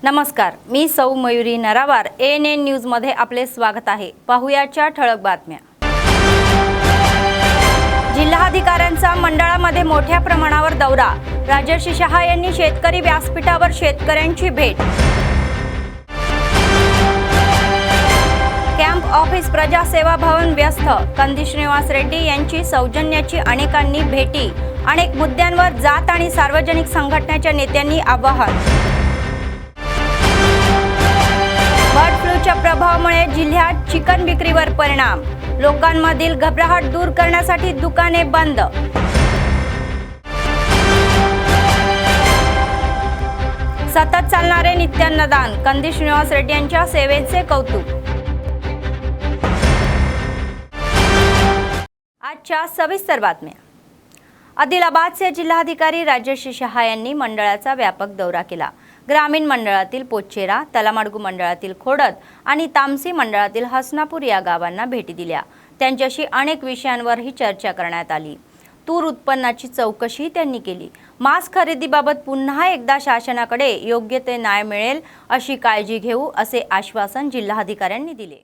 नमस्कार, मी सौ Mayuri नरावार ANN news मध्ये आपले स्वागत आहे। पाहुयाच्या ठळक बातम्या। जिल्हाधिकाऱ्यांचा मंडळामध्ये मोठ्या प्रमाणावर दौरा। राजर्षी शहा यांनी शेतकरी व्यासपीठावर शेतकऱ्यांची भेट। कॅम्प ऑफिस प्रजासेवा भवन व्यस्त। कंदी श्रीनिवास रेड्डी यांची सौजन्याची अनेकांनी भेटी। अनेक मुद्द्यांवर जात आणि सार्वजनिक संघटनेच्या नेत्यांनी आवाहन। बर्ड फ्लूच्या प्रभावामुळे जिल्ह्यात चिकन विक्रीवर परिणाम। लोकांमधील घबराहट दूर करण्यासाठी दुकाने बंद। सतत चालणारे नित्यान्नदान। कंदी श्रीनिवास रेड्डी यांच्या सेवेचे कौतुक। आजच्या सविस्तर बातम्या। आदिलाबादचे जिल्हाधिकारी राजर्षी शहा यांनी मंडळाचा व्यापक दौरा केला। ग्रामीण मंडळातील पोचेरा, तलामडगू मंडळातील खोडद आणि तामसी मंडळातील हसनापूर या गावांना भेटी दिल्या। त्यांच्याशी अनेक विषयांवरही चर्चा करण्यात आली। तूर उत्पन्नाची चौकशी त्यांनी केली। मास्क खरेदीबाबत पुन्हा एकदा शासनाकडे योग्य ते न्याय मिळेल अशी काळजी घेऊ असे आश्वासन जिल्हाधिकाऱ्यांनी दिले।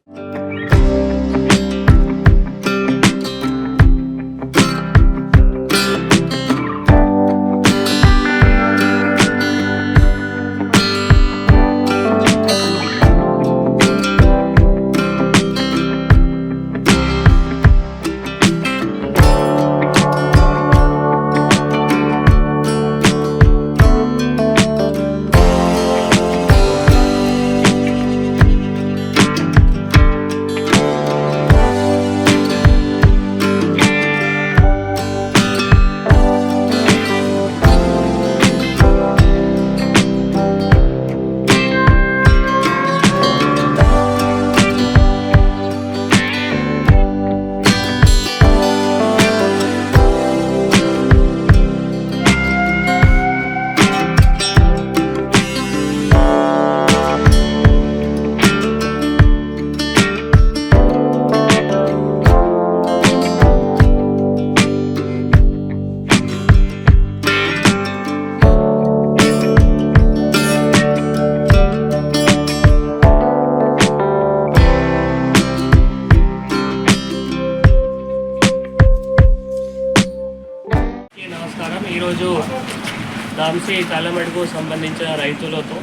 తాంసీ తలమడుగు సంబంధించిన రైతులతో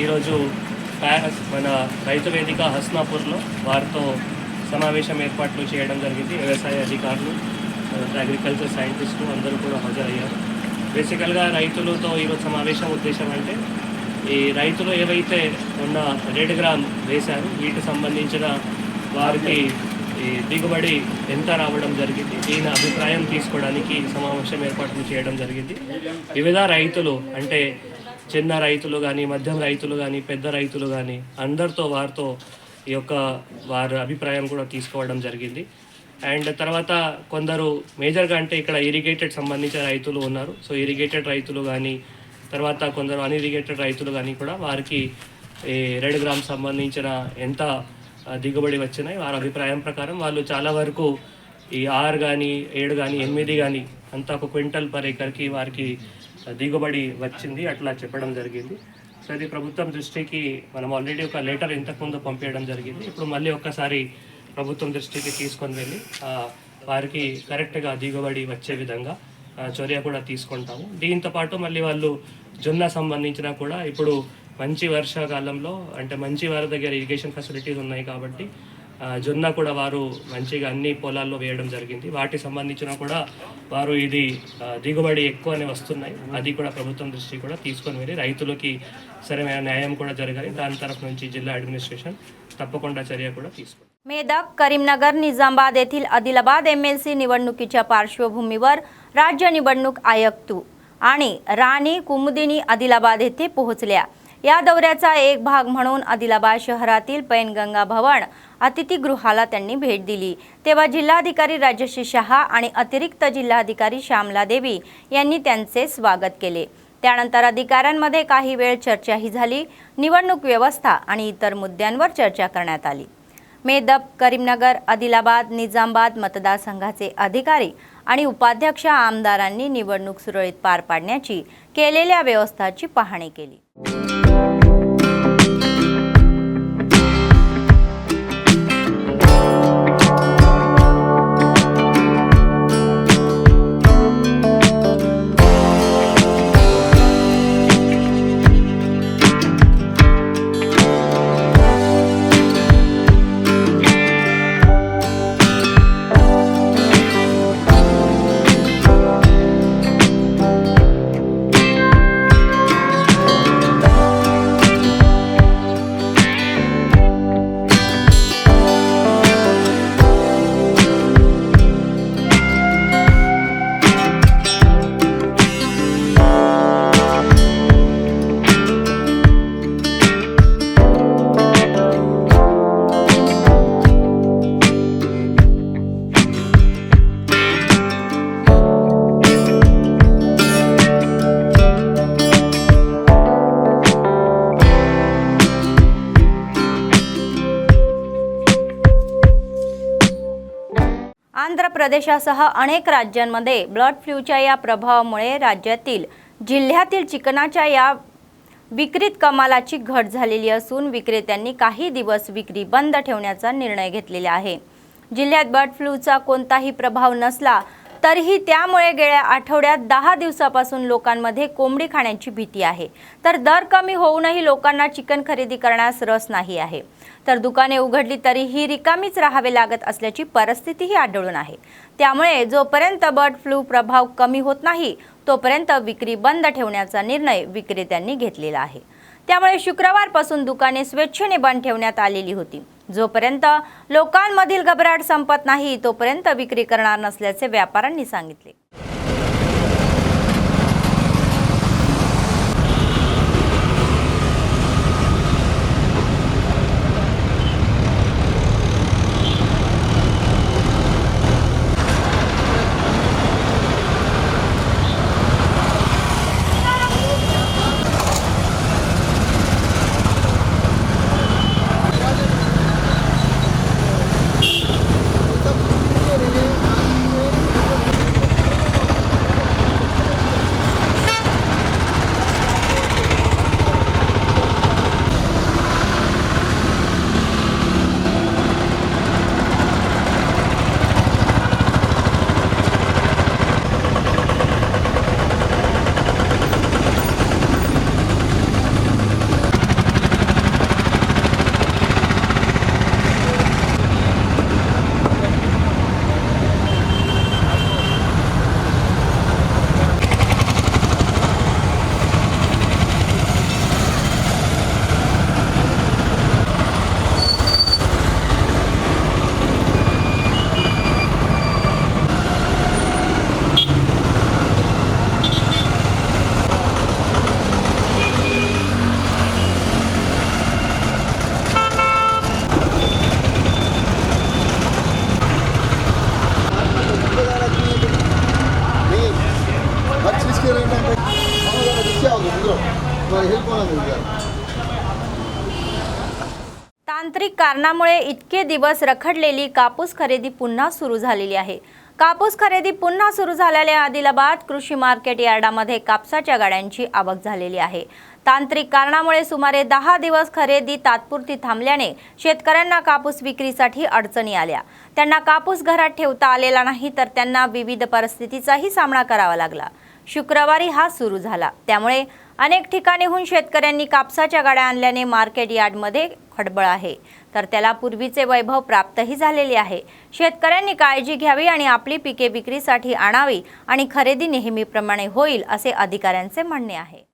ఈరోజు మన రైతు వేదిక హస్నాపూర్లో వారితో సమావేశం ఏర్పాట్లు చేయడం జరిగింది। వ్యవసాయ అధికారులు, అగ్రికల్చర్ సైంటిస్టులు అందరూ కూడా హాజరయ్యారు। బేసికల్గా రైతులతో ఈరోజు సమావేశం ఉద్దేశం అంటే ఈ రైతులు ఏవైతే ఉన్న రెడ్ గ్రామ్ వేశారు వీటికి సంబంధించిన వారికి ఈ దిగుబడి ఎంత రావడం జరిగింది, దీని అభిప్రాయం తీసుకోవడానికి సమావేశం ఏర్పాట్లు చేయడం జరిగింది। వివిధ రైతులు అంటే చిన్న రైతులు కానీ, మధ్యం రైతులు కానీ, పెద్ద రైతులు కానీ అందరితో వారితో ఈ యొక్క వారి అభిప్రాయం కూడా తీసుకోవడం జరిగింది। అండ్ తర్వాత కొందరు మేజర్గా అంటే ఇక్కడ ఇరిగేటెడ్ సంబంధించిన రైతులు ఉన్నారు। సో ఇరిగేటెడ్ రైతులు కానీ, తర్వాత కొందరు అన్ఇరిగేటెడ్ రైతులు కానీ కూడా వారికి ఈ రెడ్ గ్రామ్ సంబంధించిన ఎంత దిగుబడి వచ్చినాయి వారి అభిప్రాయం ప్రకారం వాళ్ళు చాలా వరకు ఈ 6 కానీ 7 కానీ 8 కానీ అంతా ఒక క్వింటల్ పర్ ఎకర్కి వారికి దిగుబడి వచ్చింది అట్లా చెప్పడం జరిగింది। సో ఇది ప్రభుత్వం దృష్టికి మనం ఆల్రెడీ ఒక లెటర్ ఇంతకుముందు పంపించడం జరిగింది। ఇప్పుడు మళ్ళీ ఒక్కసారి ప్రభుత్వం దృష్టికి తీసుకొని వెళ్ళి వారికి కరెక్ట్గా దిగుబడి వచ్చే విధంగా చర్య కూడా తీసుకుంటాము। దీంతో పాటు మళ్ళీ వాళ్ళు జొన్న సంబంధించిన కూడా ఇప్పుడు మంచి వర్షాకాలంలో అంటే మంచి వారి దగ్గర ఇరిగేషన్ ఫెసిలిటీస్ ఉన్నాయి కాబట్టి జొన్న కూడా వారు మంచిగా అన్ని పొలాల్లో వేయడం జరిగింది। వాటికి సంబంధించిన కూడా వారు ఇది దిగుబడి ఎక్కువనే వస్తున్నాయి, అది కూడా ప్రభుత్వం దృష్టి కూడా తీసుకొని వెళ్ళి రైతులకి సరైన న్యాయం కూడా జరగాలి। దాని తరఫు నుంచి జిల్లా అడ్మినిస్ట్రేషన్ తప్పకుండా చర్య కూడా తీసుకుంది। मेदक, करीमनगर, निजामाबाद येथील आदिलाबाद MLC निवडणुकीच्या पार्श्वभूमीवर राज्य निवडणूक आयुक्त आणि राणी कुमुदिनी आदिलाबाद येथे पोहोचल्या। या दौऱ्याचा एक भाग म्हणून आदिलाबाद शहरातील पैनगंगा भवन अतिथीगृहाला त्यांनी भेट दिली। तेव्हा जिल्हाधिकारी राजर्षी शहा आणि अतिरिक्त जिल्हाधिकारी श्यामला देवी यांनी त्यांचे स्वागत केले। त्यानंतर अधिकाऱ्यांमध्ये काही वेळ चर्चाही झाली। निवडणूक व्यवस्था आणि इतर मुद्द्यांवर चर्चा करण्यात आली। मेदक, करीमनगर, आदिलाबाद, निजामाबाद मतदारसंघाचे अधिकारी आणि उपाध्यक्ष आमदारांनी निवडणूक सुरळीत पार पाडण्याची केलेल्या व्यवस्थाची पाहणी केली। आंध्र प्रदेशासह अनेक राज्यांमध्ये बर्ड फ्लूच्या या प्रभावामुळे राज्यातील जिल्ह्यातील चिकनाच्या या विक्रीत कमालाची घट झालेली असून विक्रेत्यांनी काही दिवस विक्री बंद ठेवण्याचा निर्णय घेतलेला आहे। जिल्ह्यात बर्ड फ्लूचा कोणताही प्रभाव नसला तरीही त्यामुळे गेल्या आठवड्यात 10 दिवसापासून लोकांमध्ये कोंबडी खाण्याची भीती आहे। तर दर कमी होऊनही लोकांना चिकन खरेदी करण्यास रस नाही आहे। तर दुकाने उघडली तरीही रिकामीच राहावे लागत असल्याची परिस्थितीही आढळून आहे। त्यामुळे जोपर्यंत बर्ड फ्लू प्रभाव कमी होत नाही तोपर्यंत विक्री बंद ठेवण्याचा निर्णय विक्रेत्यांनी घेतलेला आहे। त्यामुळे शुक्रवारपासून दुकाने स्वेच्छेने बंद ठेवण्यात आलेली होती। जोपर्यंत लोकांमधील घबराट संपत नाही तोपर्यंत विक्री करणार नसल्याचे व्यापाऱ्यांनी सांगितले। तांत्रिक कारणामुळे इतके दिवस रखडलेली कापूस खरेदी पुन्हा सुरू झालेली आहे। कापूस खरेदी पुन्हा सुरू झालेल्या आदिलाबाद कृषी मार्केट यार्डामध्ये कापसाच्या गाड्यांची आवक झालेली आहे। तांत्रिक कारणामुळे सुमारे 10 दिवस खरेदी तात्पुरती थांबल्याने शेतकऱ्यांना कापूस विक्रीसाठी अडचणी आल्या। त्यांना कापूस घरात ठेवता आलेला नाही तर त्यांना विविध परिस्थितीचाही सामना करावा लागला। शुक्रवारी हा सुरू झाला, त्यामुळे अनेक ठिकाणीहून शेतकऱ्यांनी कापसाच्या गाड्या आणल्याने मार्केट यार्डमध्ये खळबळ आहे। तर त्याला पूर्वीचे वैभव प्राप्तही झालेले आहे। शेतकऱ्यांनी काळजी घ्यावी आणि आपली पिके विक्रीसाठी आणावी आणि खरेदी नेहमीप्रमाणे होईल असे अधिकाऱ्यांचे म्हणणे आहे।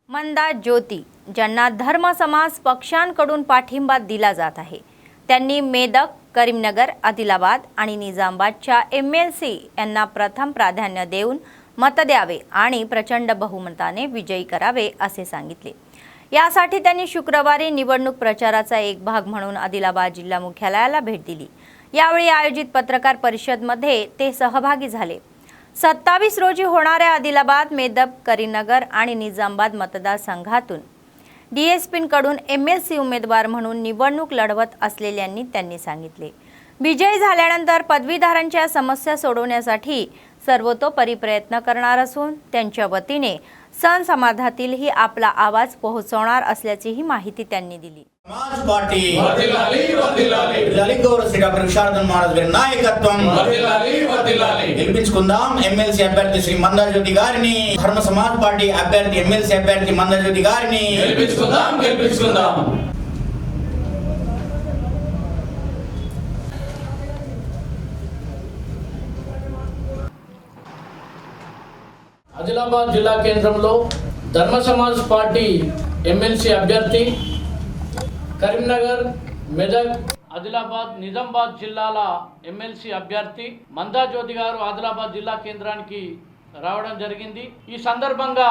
मंदा ज्योती, ज्यांना धर्म समाज पक्षांकडून पाठिंबा दिला जात आहे, त्यांनी मेदक, करीमनगर, आदिलाबाद आणि निजामाबादच्या MLC यांना प्रथम प्राधान्य देऊन मत द्यावे आणि प्रचंड बहुमताने विजयी करावे असे सांगितले। यासाठी त्यांनी शुक्रवारी निवडणूक प्रचाराचा एक भाग म्हणून आदिलाबाद जिल्हा मुख्यालयाला भेट दिली। यावेळी आयोजित पत्रकार परिषदेमध्ये ते सहभागी झाले। 27 रोजी होणाऱ्या आदिलाबाद, मेदक, करीमनगर आणि निजामाबाद मतदारसंघातून DSPकडून MLC उमेदवार म्हणून निवडणूक लढवत असलेल्यांनी त्यांनी सांगितले. विजयी झाल्यानंतर पदवीधरांच्या समस्या सोडवण्यासाठी सर्वतोपरी प्रयत्न करणार असून त्यांच्या वतीने सण समाजातीलही आपला आवाज पोहोचवणार असल्याचीही माहिती त्यांनी दिली. समाज पार्टी వర్ధిల్లాలి గౌరవ శ్రీ డాక్టర్ విశారదన్ మహారాజ్ గారి నాయకత్వం గెలిపించుకుందాం. ఎమ్మెల్సీ అభ్యర్థి శ్రీ మందాజ్యోతి గారిని, ధర్మ సమాజ్ పార్టీ అభ్యర్థి ఎమ్మెల్సీ అభ్యర్థి మందాజ్యోతి గారిని గెలిపించుకుందాం. ఆదిలాబాద్ జిల్లా కేంద్రంలో ధర్మ సమాజ్ పార్టీ ఎమ్మెల్సీ అభ్యర్థి, కరీంనగర్, మెదక్, ఆదిలాబాద్, నిజామాబాద్ జిల్లాల ఎమ్మెల్సీ అభ్యర్థి మందాజ్యోతి గారు ఆదిలాబాద్ జిల్లా కేంద్రానికి రావడం జరిగింది. ఈ సందర్భంగా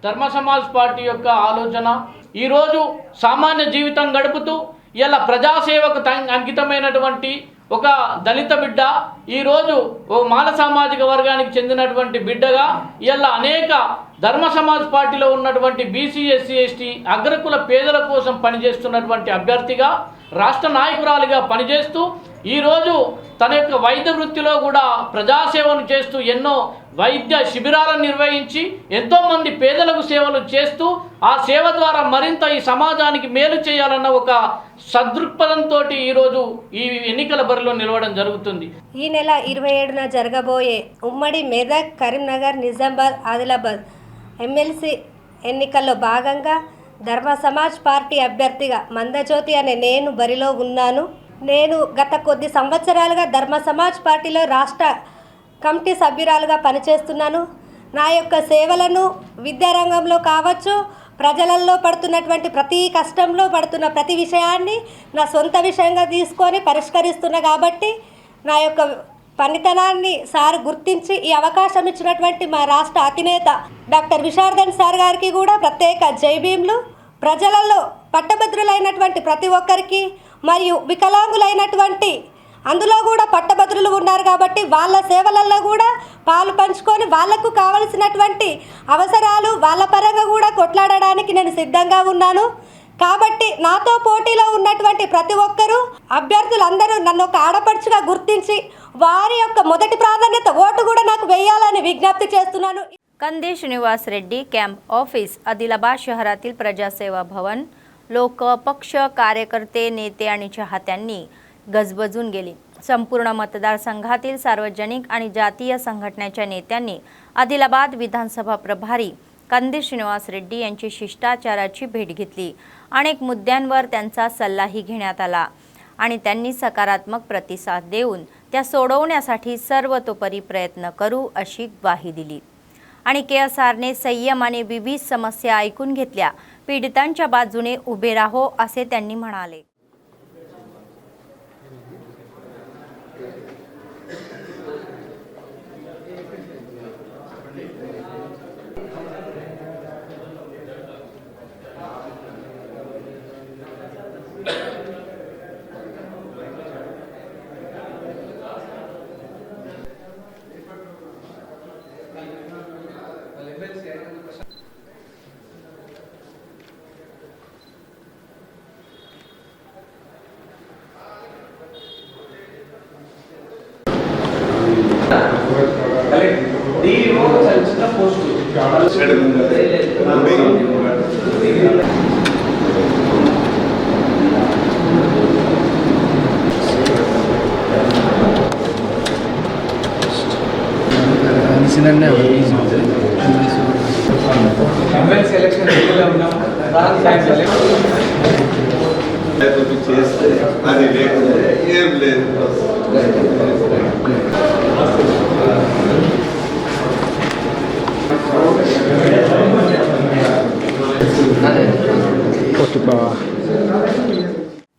ధర్మ సమాజ్ పార్టీ యొక్క ఆలోచన, ఈరోజు సామాన్య జీవితం గడుపుతూ ఇలా ప్రజాసేవకు అంకితమైనటువంటి ఒక దళిత బిడ్డ ఈరోజు ఓ మాల సామాజిక వర్గానికి చెందినటువంటి బిడ్డగా ఇలా అనేక ధర్మ సమాజ్ పార్టీలో ఉన్నటువంటి బీసీ, ఎస్సీ, ఎస్టీ అగ్రకుల పేదల కోసం పనిచేస్తున్నటువంటి అభ్యర్థిగా, రాష్ట్ర నాయకురాలిగా పనిచేస్తూ ఈరోజు తన యొక్క వైద్య వృత్తిలో కూడా ప్రజాసేవను చేస్తూ ఎన్నో వైద్య శిబిరాలను నిర్వహించి ఎంతోమంది పేదలకు సేవలు చేస్తూ ఆ సేవ ద్వారా మరింత ఈ సమాజానికి మేలు చేయాలన్న ఒక సదృక్పథంతో ఈరోజు ఈ ఎన్నికల బరిలో నిలవడం జరుగుతుంది. ఈ నెల 27న జరగబోయే ఉమ్మడి మెదక్, కరీంనగర్, నిజామాబాద్, ఆదిలాబాద్ ఎమ్మెల్సీ ఎన్నికల్లో భాగంగా ధర్మ సమాజ్ పార్టీ అభ్యర్థిగా మందజ్యోతి అనే నేను బరిలో ఉన్నాను. నేను గత కొద్ది సంవత్సరాలుగా ధర్మ సమాజ్ పార్టీలో రాష్ట్ర కమిటీ సభ్యురాలుగా పనిచేస్తున్నాను. నా యొక్క సేవలను విద్యారంగంలో కావచ్చు, ప్రజలలో పడుతున్నటువంటి ప్రతి కష్టంలో పడుతున్న ప్రతి విషయాన్ని నా సొంత విషయంగా తీసుకొని పరిష్కరిస్తున్నా. కాబట్టి నా యొక్క పనితనాన్ని సార్ గుర్తించి ఈ అవకాశం ఇచ్చినటువంటి మా రాష్ట్ర అధినేత డాక్టర్ విశారదన్ సార్ గారికి కూడా ప్రత్యేక జై భీమ్లు. ప్రజలలో పట్టభద్రులైనటువంటి ప్రతి ఒక్కరికి మరియు వికలాంగులైనటువంటి అందులో కూడా పట్టభద్రులు ఉన్నారు కాబట్టి వాళ్ళ సేవలలో కూడా పాలు పంచుకొని వాళ్లకు కావలసినటువంటి అవసరాలు వాళ్ళ పరంగా కూడా కొట్లాడడానికి నేను సిద్ధంగా ఉన్నాను. కాబట్టి నాతో పోటీలో ఉన్నటువంటి ప్రతి ఒక్కరూ అభ్యర్థులందరూ నన్ను ఒక ఆడపడుచుగా గుర్తించి వారి యొక్క మొదటి ప్రాధాన్యత ఓటు కూడా నాకు వేయాలని विज्ञप्ती చేస్తున్నాను. कंदी श्रीनिवास रेड्डी कॅम्प ऑफिस, आदिलाबाद शहरातील प्रजासेवा भवन, लोक, पक्ष, कार्यकर्ते, नेते आणि चाहत्यांनी गजबजून गेली. संपूर्ण मतदारसंघातील सार्वजनिक आणि जातीय संघटनेच्या नेत्यांनी आदिलाबाद विधानसभा प्रभारी कंदी श्रीनिवास रेड्डी यांची शिष्टाचाराची भेट घेतली. अनेक मुद्द्यांवर त्यांचा सल्लाही घेण्यात आला आणि त्यांनी सकारात्मक प्रतिसाद देऊन त्या सोडवण्यासाठी सर्वतोपरी प्रयत्न करू अशी ग्वाही दिली. आणि KSRने संयमाने विविध समस्या ऐकून घेतल्या. पीडितांच्या बाजूने उभे राहो असे त्यांनी म्हणाले.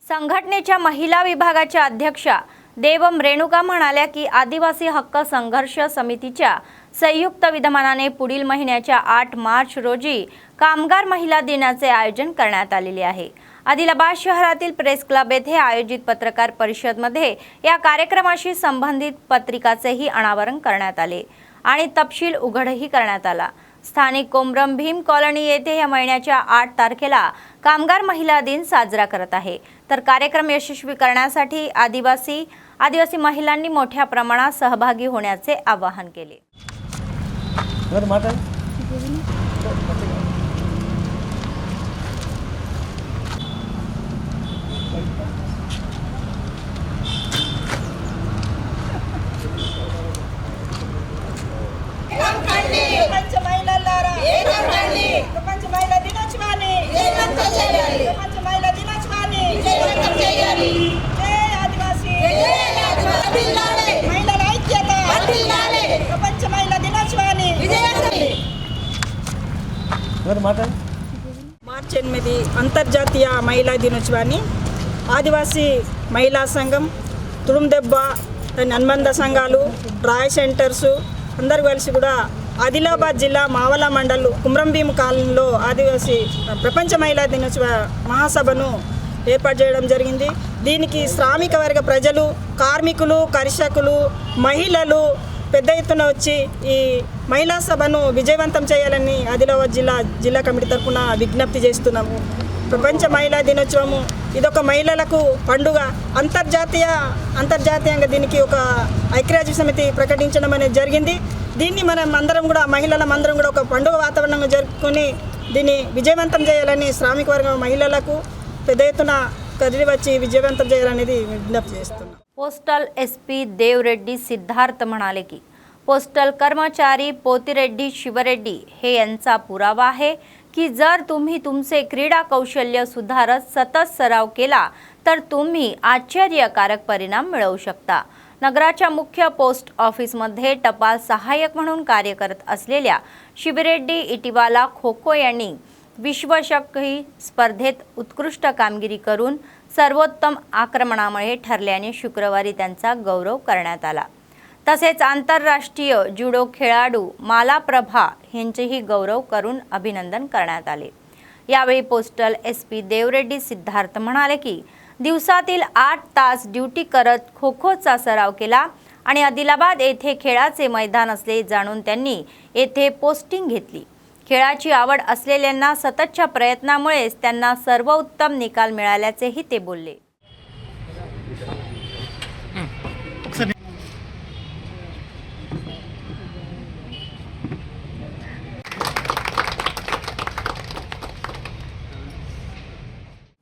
संघटनेच्या महिला विभागाच्या अध्यक्षा देवम रेणुका म्हणाल्या की आदिवासी हक्क संघर्ष समितीच्या संयुक्त विद्यमानाने पुढील महिन्याच्या 8 मार्च रोजी कामगार महिला दिनाचे आयोजन करण्यात आलेले आहे. आदिलाबाद शहरातील प्रेस क्लब येथे आयोजित पत्रकार परिषदमध्ये या कार्यक्रमाशी संबंधित पत्रिकाचेही अनावरण करण्यात आले आणि तपशील उघडही करण्यात आला। स्थानिक कोमरम भीम कॉलनी येथे या महिन्याच्या 8 तारखेला कामगार महिला दिन साजरा करत आहे। तर कार्यक्रम यशस्वी करण्यासाठी आदिवासी महिलांनी मोठ्या प्रमाणात सहभागी होण्याचे आवाहन केले। ప్రపంచ మహిళలారా ప్రపంచ మహిళా దినోత్సవాన్ని ప్రపంచ మహిళా దినోత్సవాన్ని జై ఆదివాసీ మహిళల ఐక్యత ప్రపంచ మహిళా దినోత్సవాన్ని మార్చి 8 అంతర్జాతీయ మహిళా దినోత్సవాన్ని ఆదివాసీ మహిళా సంఘం తుడుందెబ్బ అనుబంధ సంఘాలు రాయ్ సెంటర్స్ అందరూ కలిసి కూడా ఆదిలాబాద్ జిల్లా మావల మండల్ కుమ్రం భీమ్ కాలనీలో ఆదివాసీ ప్రపంచ మహిళా దినోత్సవ మహాసభను ఏర్పాటు చేయడం జరిగింది। దీనికి శ్రామిక వర్గ ప్రజలు, కార్మికులు, కర్షకులు, మహిళలు పెద్ద ఎత్తున వచ్చి ఈ మహిళా సభను విజయవంతం చేయాలని ఆదిలాబాద్ జిల్లా కమిటీ తరఫున విజ్ఞప్తి చేస్తున్నాము। ప్రపంచ మహిళా దినోత్సవము ఇదొక మహిళలకు పండుగ। అంతర్జాతీయంగా దీనికి ఒక ఐక్యరాజ్య సమితి ప్రకటించడం అనేది జరిగింది। దీన్ని మనం అందరం కూడా మహిళలందరం కూడా ఒక పండుగ వాతావరణంగా జరుపుకొని దీన్ని విజయవంతం చేయాలని శ్రామిక వర్గ మహిళలకు పెద్ద ఎత్తున కదిలి వచ్చి విజయవంతం చేయాలనేది విజ్ఞప్తి చేస్తున్నాం। पोस्टल एसपी देवरेड्डी सिद्धार्थ म्हणाले की पोस्टल कर्मचारी पोतिरेड्डी शिवरेड्डी हे यांचा पुरावा आहे की जर तुम्ही तुमचे क्रीडा कौशल्य सुधारत सतत सराव केला तर तुम्ही आश्चर्यकारक परिणाम मिळवू शकता। नगराच्या मुख्य पोस्ट ऑफिसमध्ये टपाल सहाय्यक म्हणून कार्य करत असलेल्या शिवरेड्डी इटिवाला खोखो यांनी विश्वचषक स्पर्धेत उत्कृष्ट कामगिरी करून सर्वोत्तम आक्रमणामुळे ठरल्याने शुक्रवारी त्यांचा गौरव करण्यात आला। तसेच आंतरराष्ट्रीय जुडो खेळाडू मालाप्रभा यांचेही गौरव करून अभिनंदन करण्यात आले। यावेळी पोस्टल एसपी देवरेड्डी सिद्धार्थ म्हणाले की दिवसातील 8 तास ड्युटी करत खो-खोचा सराव केला आणि आदिलाबाद येथे खेळाचे मैदान असले जाणून त्यांनी येथे पोस्टिंग घेतली। खेळाची आवड असलेल्यांना सततच्या प्रयत्नामुळेच त्यांना सर्वोत्तम निकाल मिळाल्याचेही ते बोलले।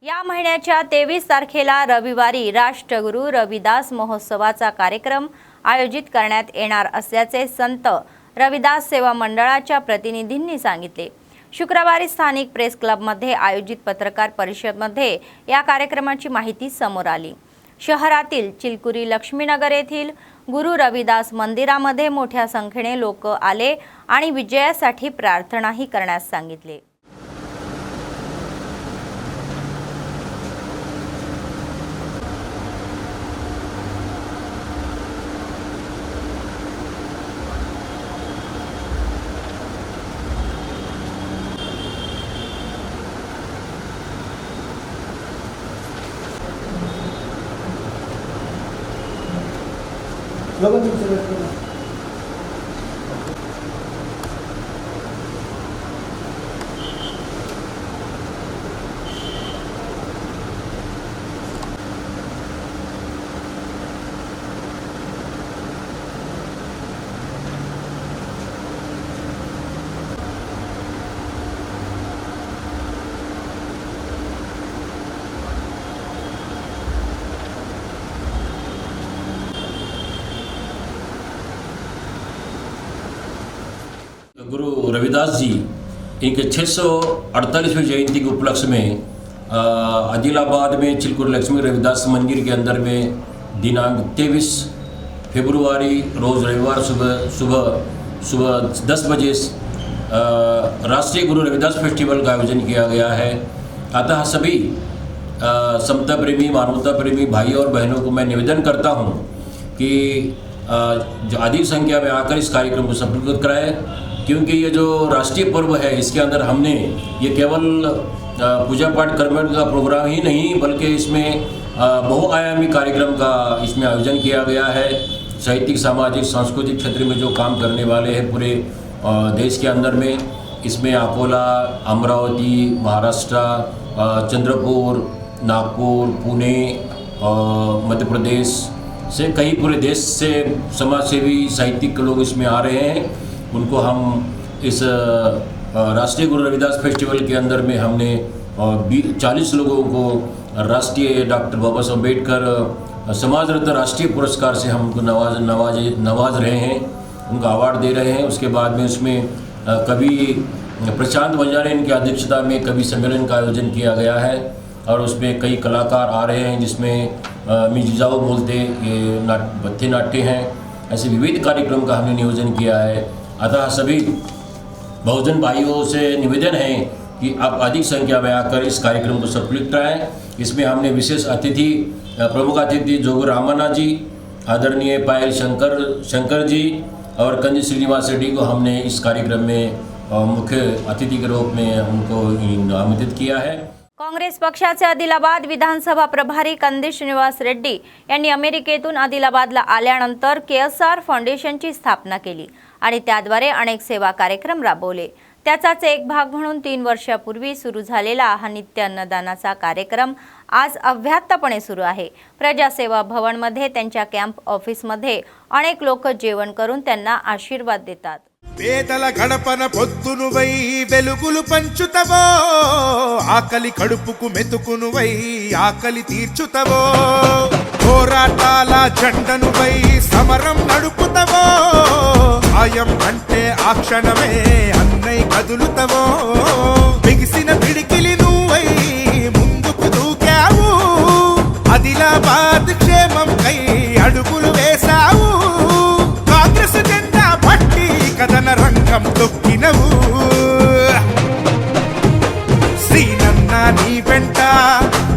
या महिन्याच्या 23 तारखेला रविवारी राष्ट्रगुरू रविदास महोत्सवाचा कार्यक्रम आयोजित करण्यात येणार असल्याचे संत रविदास सेवा मंडळाच्या प्रतिनिधींनी सांगितले। शुक्रवारी स्थानिक प्रेस क्लबमध्ये आयोजित पत्रकार परिषदमध्ये या कार्यक्रमाची माहिती समोर आली। शहरातील चिलकुरी लक्ष्मीनगर येथील गुरु रविदास मंदिरामध्ये मोठ्या संख्येने लोक आले आणि विजयासाठी प्रार्थनाही करण्यास सांगितले। गुरु रविदास जी इनके 648वें जयंती के उपलक्ष्य में आदिलाबाद में चिलकुरी लक्ष्मी रविदास मंदिर के अंदर में दिनांक 23 फरवरी रोज़ रविवार सुबह 10 बजे राष्ट्रीय गुरु रविदास फेस्टिवल का आयोजन किया गया है। अतः सभी समता प्रेमी, मानवता प्रेमी भाई और बहनों को मैं निवेदन करता हूँ कि जो अधिक संख्या में आकर इस कार्यक्रम को सफल कराएं, क्योंकि ये जो राष्ट्रीय पर्व है इसके अंदर हमने ये केवल पूजा पाठ कर्म का प्रोग्राम ही नहीं बल्कि इसमें बहुआयामी कार्यक्रम का इसमें आयोजन किया गया है। साहित्यिक, सामाजिक, सांस्कृतिक क्षेत्र में जो काम करने वाले हैं पूरे देश के अंदर में, इसमें अकोला, अमरावती, महाराष्ट्र, चंद्रपुर, नागपुर, पुणे, मध्य प्रदेश से कई पूरे देश से समाजसेवी साहित्यिक लोग इसमें आ रहे हैं। उनको हम इस राष्ट्रीय गुरु रविदास फेस्टिवल के अंदर में हमने 40 लोगों को राष्ट्रीय डॉक्टर बाबा साहब अम्बेडकर समाज रत्न राष्ट्रीय पुरस्कार से हम उनको नवाज रहे हैं, उनका अवार्ड दे रहे हैं। उसके बाद में उसमें कवि प्रशांत वंजारे इनकी अध्यक्षता में कवि सम्मेलन का आयोजन किया गया है और उसमें कई कलाकार आ रहे हैं, जिसमें मिर्जाओ बोलते ये बत्थे नाट्य हैं। ऐसे विविध कार्यक्रम का हमने नियोजन किया है। अतः सभी बहुजन भाइयों से निवेदन है कि आप अधिक संख्या में आकर इस कार्यक्रम को सफलित कराएं। इसमें हमने विशेष अतिथि, प्रमुख अतिथि जोगु रामाना जी, आदरणीय पायल शंकर जी और कंजी श्रीनिवास रेड्डी को हमने इस कार्यक्रम में मुख्य अतिथि के रूप में उनको आमंत्रित किया है। काँग्रेस पक्षाचे आदिलाबाद विधानसभा प्रभारी कंदी श्रीनिवास रेड्डी यांनी अमेरिकेतून आदिलाबादला आल्यानंतर KSR फाउंडेशनची स्थापना केली आणि त्याद्वारे अनेक सेवा कार्यक्रम राबवले। त्याचाच एक भाग म्हणून 3 वर्षापूर्वी सुरू झालेला हा नित्य अन्नदानाचा कार्यक्रम आज अव्याहतपणे सुरू आहे। प्रजासेवा भवनमध्ये त्यांच्या कॅम्प ऑफिसमध्ये अनेक लोक जेवण करून त्यांना आशीर्वाद देतात। పేదల గడపన పొద్దునువై వెలుగులు పంచుతవో, ఆకలి కడుపుకు మెతుకునువై ఆకలి తీర్చుతవో, పోరాటాల జెండనువై సమరం నడుపుతవో, ఆయం అంటే ఆ క్షణమే అన్నై కదులుతవో, బిగిసిన పిడికిలి నువ్వై ముందుకు దూకావు, ఆదిలాబాద్ క్షేమం కై అడుగులు వేశావు, కాంగ్రెస్ జెండా పట్టి కథన రంగం తొక్కినవు, శ్రీనన్న నీ వెంట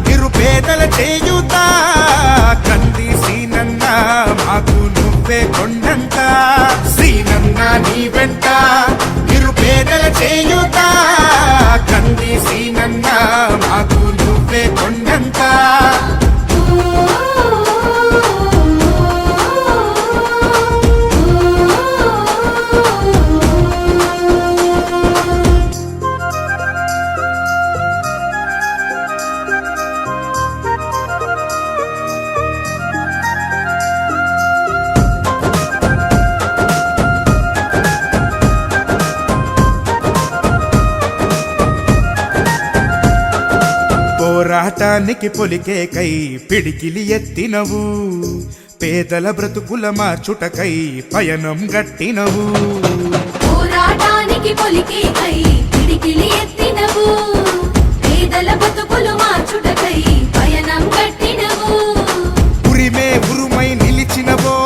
నిరుపేదల చేయుత, కంది శ్రీనన్న మాకు నువ్వే కొండంత, శ్రీనన్న నీ వెంట నిరుపేదల చేయుత, కంది శ్రీనన్న మాకు నువ్వే కొండంత। పోరాటానికి పొలికే కై పిడికిలి ఎత్తినవు, పేదల బ్రతుకుల మార్చుటకై పయనం గట్టినవు, పోరాటానికి పొలికే కై పిడికిలి ఎత్తినవు, పేదల బ్రతుకులు మార్చుటకై పయనం గట్టినవు, ఉరిమే ఉరుమై నిలిచినవో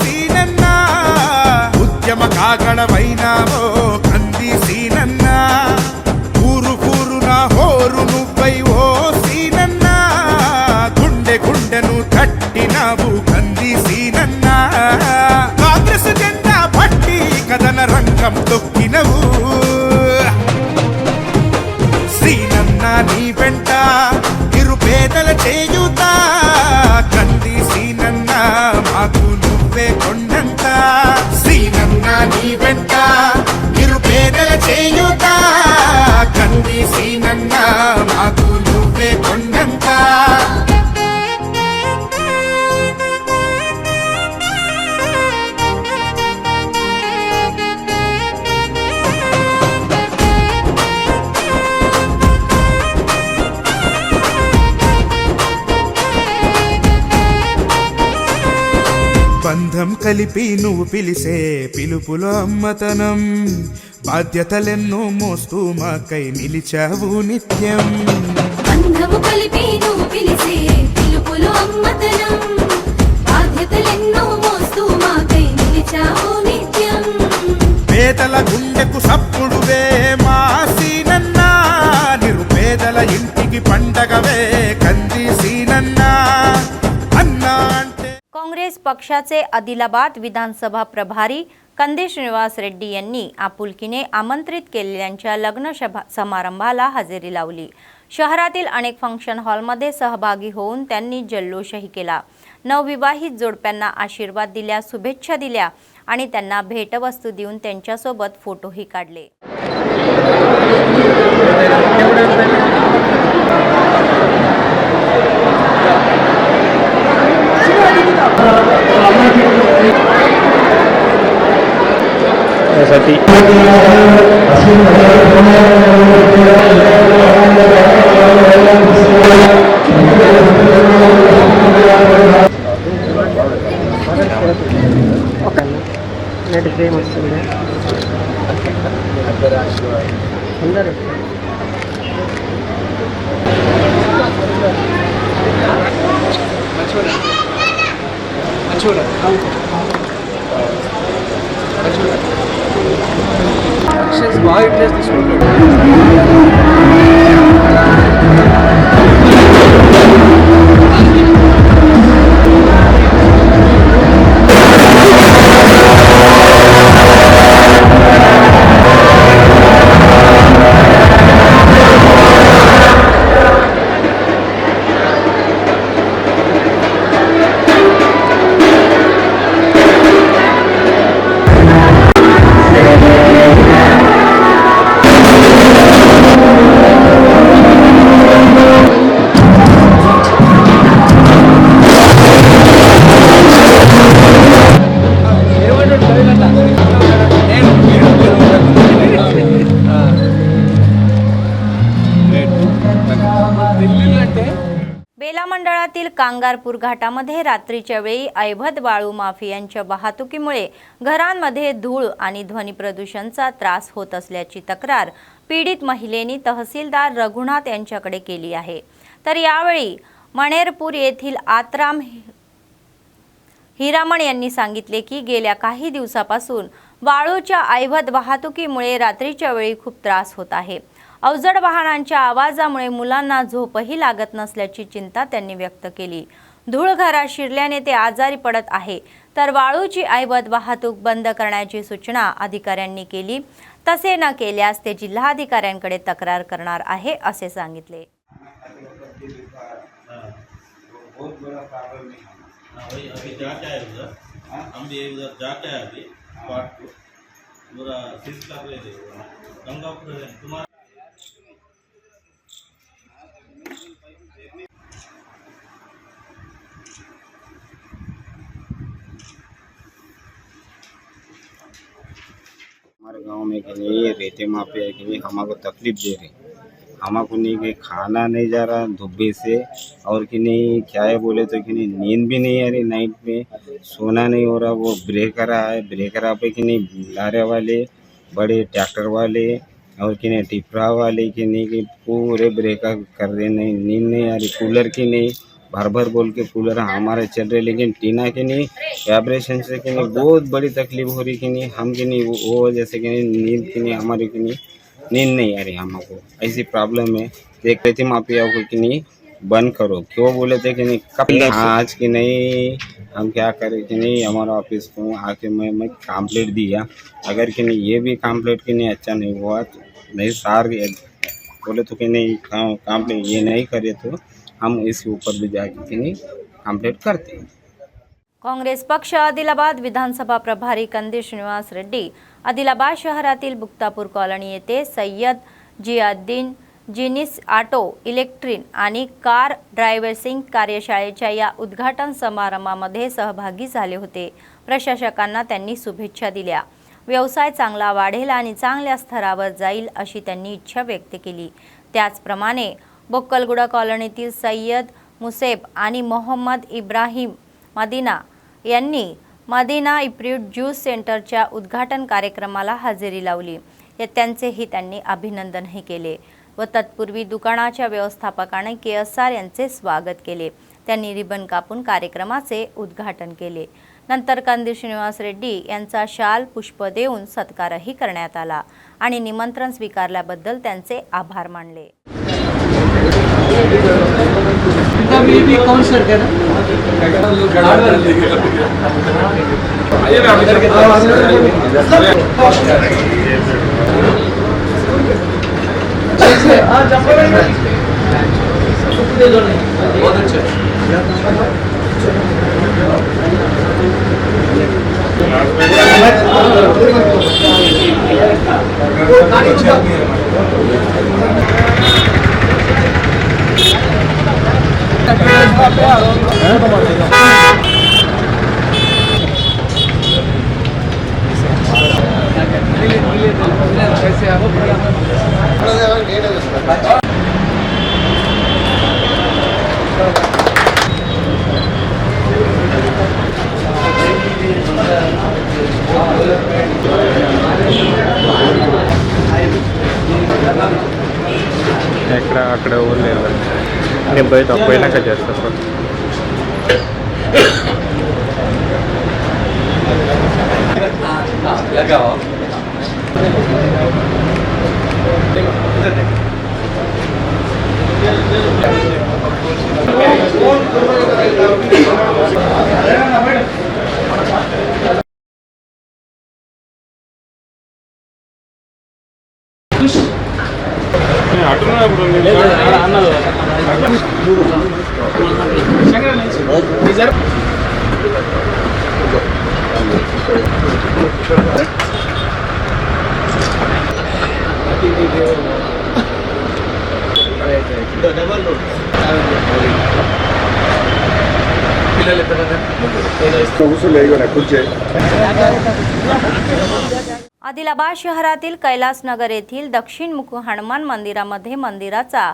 సీనన్న, ఉద్యమ కాగడవైనావో కంది సీనన్న, ఊరు ఊరున హోరు నువ్వై ఓ సీనన్న, గుండె గుండెను తట్టినావు కంది సీనన్న, కాంగ్రెస్ జెండా పట్టి కథన రంగం తొక్కినవు, సీనన్న నీ వెంట నిరుపేదల చేయుత, కంది సీనన్న మాకు నువ్వే కొండంత, సీనన్న నీ వెంట నిరుపేదల చేయుత, కంది సీనన్న మాకు నువ్వే కొండంత। బంధం కలిపి నువ్వు పిలిసే పిలుపులో అమ్మతనం, బాధ్యతలెన్నో మోస్తూ మాకై నిలిచావు నిత్యం, బంధము కలిపి నువ్వు పిలిసే పిలుపులో అమ్మతనం, బాధ్యతలెన్నో మోస్తూ మాకై నిలిచావు నిత్యం, పేదల గుండెకు సప్పుడువే మా సీనన్న, నిరుపేదల ఇంటికి పండగవే కంది సీనన్న, అన్నా అంటే काँग्रेस पक्षाचे आदिलाबाद विधानसभा प्रभारी कंदी श्रीनिवास रेड्डी यांनी आपुलकीने आमंत्रित केलेल्यांच्या लग्न समारंभाला हजेरी लावली। शहरातील अनेक फंक्शन हॉलमध्ये सहभागी होऊन त्यांनी जल्लोषही केला। नवविवाहित जोडप्यांना आशीर्वाद दिल्या, शुभेच्छा दिल्या आणि त्यांना भेटवस्तू देऊन त्यांच्यासोबत फोटोही काढले। बेला मंडळातील कांगारपूर घाटामध्ये रात्रीच्या वेळी अवैध वाळू माफियांच्या वाहतुकीमुळे घरांमध्ये धूळ आणि ध्वनी प्रदूषणाचा त्रास होत असल्याची तक्रार पीडित महिलेने तहसीलदार रघुनाथ यांच्याकडे केली आहे। तर यावेळी मणेरपूर येथील आत्राम हिरामण यांनी सांगितले की गेल्या काही दिवसापासून वाळूच्या अवैध वाहतुकीमुळे रात्रीच्या वेळी खूप त्रास होत आहे। अवजड वाहनांच्या आवाजामुळे मुलांना झोपही लागत नसल्याची चिंता त्यांनी व्यक्त केली। धूळ घरात शिरल्याने ते आजारी पडत आहे, तर वाळूची अवैध वाहतूक बंद करण्याची सूचना अधिकाऱ्यांनी केली। तसे न केल्यास ते जिल्हाधिकाऱ्यांकडे तक्रार करणार आहे असे सांगितले। हमारे गांव में कि नहीं रेते माफिया कि नहीं हमको तकलीफ दे रहे, हमको नहीं कि खाना नहीं जा रहा धुब्बे से, और कि नहीं क्या है बोले तो कि नहीं नींद भी नहीं आ रही, नाइट में सोना नहीं हो रहा। वो ब्रेकर है, ब्रेकर पे कि नहीं लारे वाले बड़े ट्रैक्टर वाले और कि नहीं टिपरा वाले कि नहीं कि पूरे ब्रेकर कर रहे, नहीं नींद नहीं आ रही। कूलर की नहीं भर भर बोल के कूलर हमारे चल रहे, लेकिन टीना के नहीं वाइब्रेशन से कि नहीं बहुत बड़ी तकलीफ हो रही कि नहीं हम कि नहीं वो जैसे कि नहीं नींद की नहीं हमारी कि नहीं नींद नहीं आ रही हमको, ऐसी प्रॉब्लम है। देख रहे थे माफिया को कि नहीं बंद करो, क्यों बोले थे कि नहीं कब आज की नहीं हम क्या करें कि नहीं हमारा ऑफिस को आके मैं कंप्लेंट दिया, अगर कि नहीं ये भी कंप्लेंट कि नहीं अच्छा नहीं हुआ तो नहीं सार बोले तो कि नहीं कंप्लेंट ये नहीं करे तो हम इसके ऊपर भी जाके कि नहीं कंप्लेंट करते हैं। काँग्रेस पक्ष आदिलाबाद विधानसभा प्रभारी कंदी श्रीनिवास रेड्डी आदिलाबाद शहरातील बुक्तापूर कॉलनी येथे सय्यद जियाद्दीन जिनिस ऑटो इलेक्ट्रिक आणि कार ड्रायव्हर्सिंग कार्यशाळेच्या या उद्घाटन समारंभामध्ये सहभागी झाले होते। प्रशासकांना त्यांनी शुभेच्छा दिल्या। व्यवसाय चांगला वाढेल आणि चांगल्या स्तरावर जाईल अशी त्यांनी इच्छा व्यक्त केली। त्याचप्रमाणे बोक्कलगुडा कॉलनीतील सय्यद मुसेब आणि मोहम्मद इब्राहिम मदीना यांनी मदीना इप्रूव्ड ज्यूस सेंटरच्या उद्घाटन कार्यक्रमाला हजेरी लावली। त्यांचेही त्यांनी अभिनंदनही केले व तत्पूर्वी दुकानाच्या व्यवस्थापकाने KSR यांचे स्वागत केले। त्यांनी रिबन कापून कार्यक्रमाचे उद्घाटन केले। नंतर कंदी श्रीनिवास रेड्डी यांचा शाल पुष्प देऊन सत्कारही करण्यात आला आणि निमंत्रण स्वीकारल्याबद्दल त्यांचे आभार मानले। ఎక్కడ అక్కడ ఊర్లేదు నేను బయట పోయినాక చేస్తాను. आदिलाबाद शहरातील कैलासनगर येथील दक्षिणमुख हनुमान मंदिरामध्ये मंदिराचा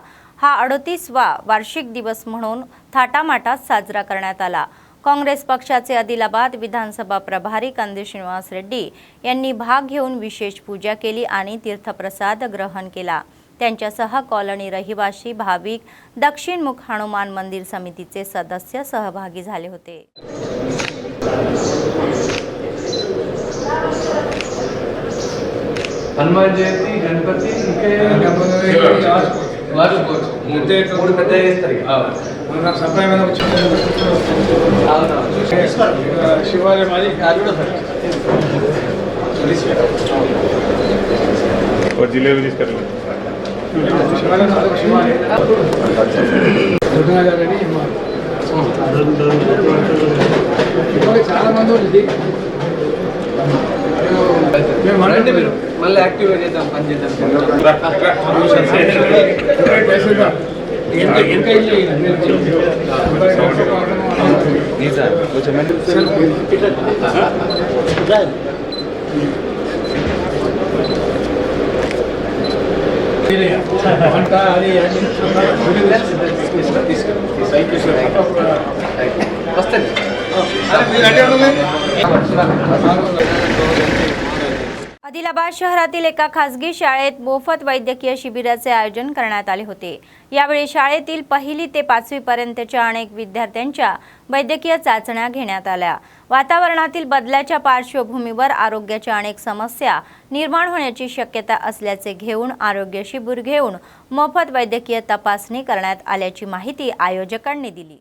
हा 38वा वार्षिक दिवस म्हणून थाटामाटात साजरा करण्यात आला. काँग्रेस पक्षाचे आदिलाबाद विधानसभा प्रभारी कंदी श्रीनिवास रेड्डी यांनी भाग घेऊन विशेष पूजा केली आणि तीर्थप्रसाद ग्रहण केला. त्यांच्यासह कॉलनी रहिवासी, भाविक, दक्षिणमुख हनुमान मंदिर समितीचे सदस्य सहभागी झाले होते. हनुमान जयंती गणपति शिवालय और जिलेबी कर लो చాలా మంది మళ్ళీ యాక్టివ్గా చేద్దాం, పని చేద్దాం. వస్తుంది. आदिलाबाद शहरातील एका खासगी शाळेत मोफत वैद्यकीय शिबिराचे आयोजन करण्यात आले होते. यावेळी शाळेतील 1ली ते 5वी पर्यंतच्या अनेक विद्यार्थ्यांच्या वैद्यकीय चाचण्या घेण्यात आल्या. वातावरणातील बदलाच्या पार्श्वभूमीवर आरोग्याच्या अनेक समस्या निर्माण होण्याची शक्यता असल्याचे घेऊन आरोग्य शिबिर घेऊन मोफत वैद्यकीय तपासणी करण्यात आल्याची माहिती आयोजकांनी दिली.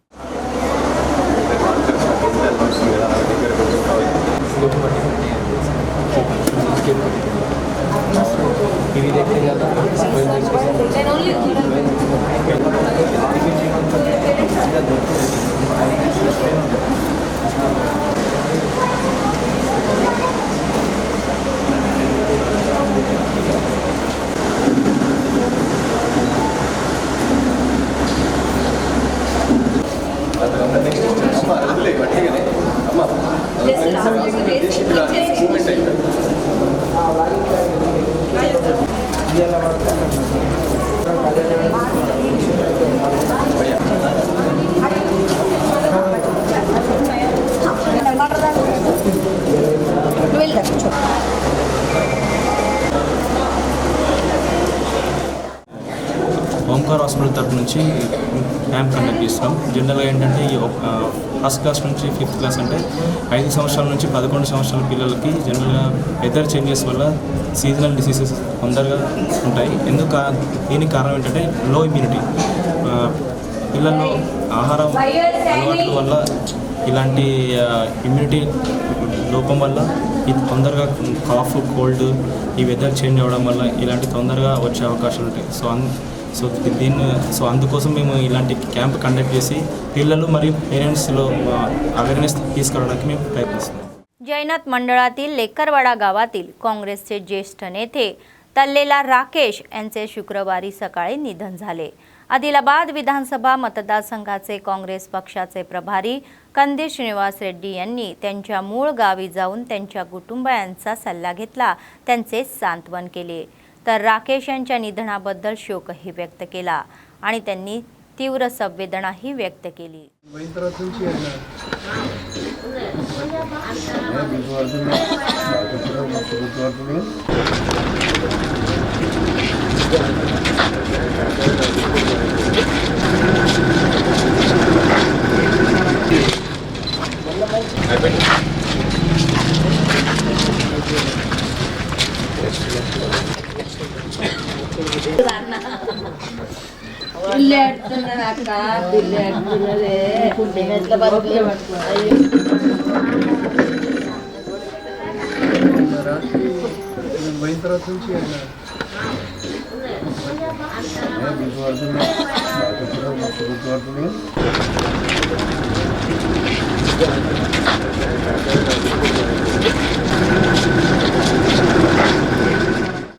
ఓంకార్ హాస్పిటల్ తరపు నుంచి క్యాంప్ కండక్ట్ చేస్తున్నాం. జనరల్గా ఏంటంటే ఈ ఫస్ట్ క్లాస్ నుంచి 5th క్లాస్ అంటే 5 సంవత్సరాల నుంచి 11 సంవత్సరాల పిల్లలకి జనరల్గా వెదర్ చేంజెస్ వల్ల సీజనల్ డిసీజెస్ తొందరగా ఉంటాయి. దీనికి కారణం ఏంటంటే లో ఇమ్యూనిటీ. పిల్లల్లో ఆహారం అలవాట్ల వల్ల ఇలాంటి ఇమ్యూనిటీ లోపం వల్ల ఇది తొందరగా కాఫ్ కోల్డ్ ఈ వెదర్ చేంజ్ అవ్వడం వల్ల ఇలాంటి తొందరగా వచ్చే అవకాశాలు ఉంటాయి. సో అందుకోసం మేము ఇలాంటి క్యాంప్ కండక్ట్ చేసి పిల్లలు మరియు పేరెंट्सలో अवेअरनेस తీసుకురావడానికి మేము ప్రయత్నిస్తున్నాం. जैनत मंडळातील लेकरवाडा गावातील काँग्रेसचे ज्येष्ठ नेते तल्लेला राकेश यांचे शुक्रवारी सकाळी निधन झाले. आदिलाबाद विधानसभा मतदारसंघाचे काँग्रेस पक्षाचे प्रभारी कंदी श्रीनिवास रेड्डी यांनी त्यांच्या मूळ गावी जाऊन त्यांच्या कुटुंबियांचा सल्ला घेतला, त्यांचे सांत्वन केले. तर राकेश यांच्या निधनाबद्दल शोकही व्यक्त केला आणि त्यांनी तीव्र संवेदनाही व्यक्त केली.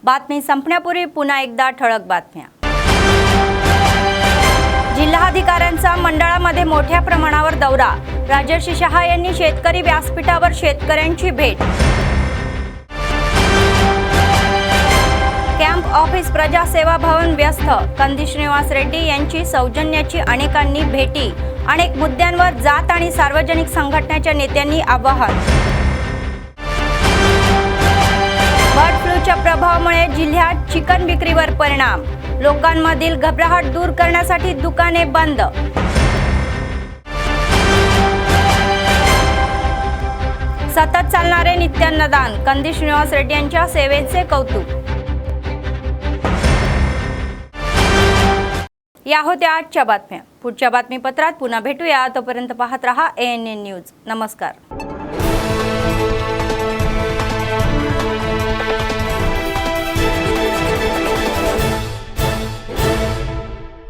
बातमी संपण्यापूर्वी पुन्हा एकदा ठळक बातम्या. जिल्हाधिकाऱ्यांचा मंडळामध्ये मोठ्या प्रमाणावर दौरा. राजर्षी शहा यांनी शेतकरी व्यासपीठावर शेतकऱ्यांची भेट. कॅम्प ऑफिस प्रजासेवा भवन व्यस्त. कंदी श्रीनिवास रेड्डी यांची सौजन्याची अनेकांनी भेटी. अनेक मुद्द्यांवर जात आणि सार्वजनिक संघटनेच्या नेत्यांनी आवाहन. बर्ड फ्लूच्या प्रभावामुळे जिल्ह्यात चिकन विक्रीवर परिणाम. लोकांमधील घबराहट दूर करण्यासाठी दुकाने बंद. सतत चालणारे नित्यान्नदान. कंदी श्रीनिवास रेड्डी यांच्या सेवेचे कौतुक. या होत्या आजच्या बातम्या. पुढच्या बातमीपत्रात पुन्हा भेटूया. तोपर्यंत पाहत रहा ANN न्यूज. नमस्कार.